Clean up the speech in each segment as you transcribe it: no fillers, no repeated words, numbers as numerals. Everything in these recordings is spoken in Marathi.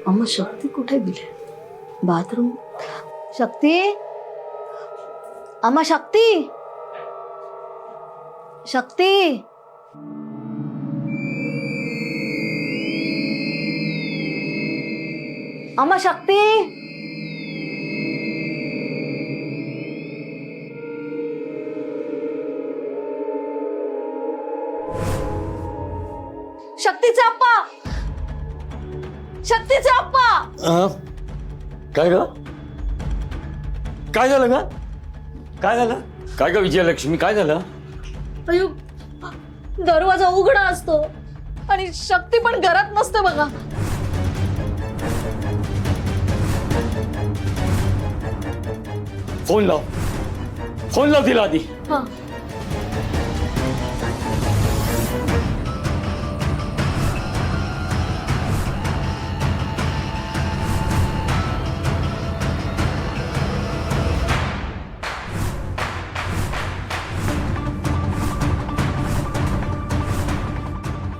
अम्मा शक्ती कुठे गेली? बाथरूम. शक्ती, अम्मा शक्ती, शक्ती. अम्मा शक्ती. शक्तीचे अप्पा, शक्तीचे अप्पा. काय ग? काय झालं ग? काय झालं? काय ग विजयलक्ष्मी, काय झालं? अयो, दरवाजा उघडा असतो आणि शक्ती पण घरात नसते बघा. फोन लाव, फोन लाव तिला आधी. हा.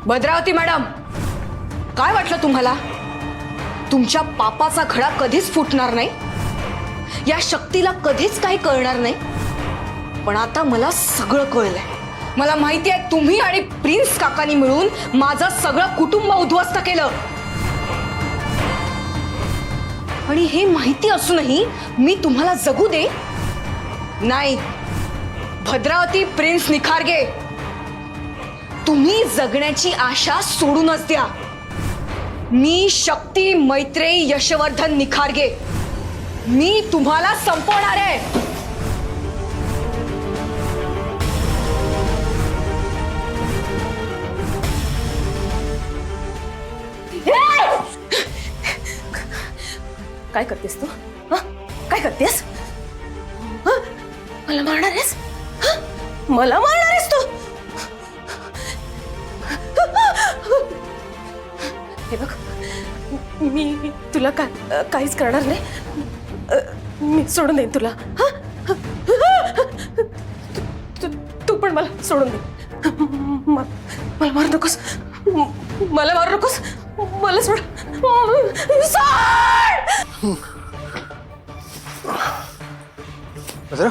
भद्रावती मॅडम, काय वाटलं तुम्हाला? तुमच्या पापाचा खडा कधीच फुटणार नाही, या शक्तीला कधीच काही कळणार नाही. पण आता मला सगळं कळलंय. मला माहिती आहे तुम्ही आणि प्रिन्स काकांनी मिळून माझं सगळं कुटुंब उद्ध्वस्त केलं. आणि हे माहिती असूनही मी तुम्हाला जगू दे नाही. भद्रावती, प्रिन्स निखारगे, तुम्ही जगण्याची आशा सोडूनच द्या. मी शक्ती मैत्रेयी यशवर्धन निखारगे, मी तुम्हाला संपवणार आहे. काय करतेस तू? काय करतेस? मला मारणार आहेस? मला मारणार आहेस तू? हे बघ, मी तुला काहीच करणार नाही. मी सोडून देईन तुला. तू पण मला सोडून दे. मला मारू नकोस, मला मारू नकोस, मला सोड. बजरा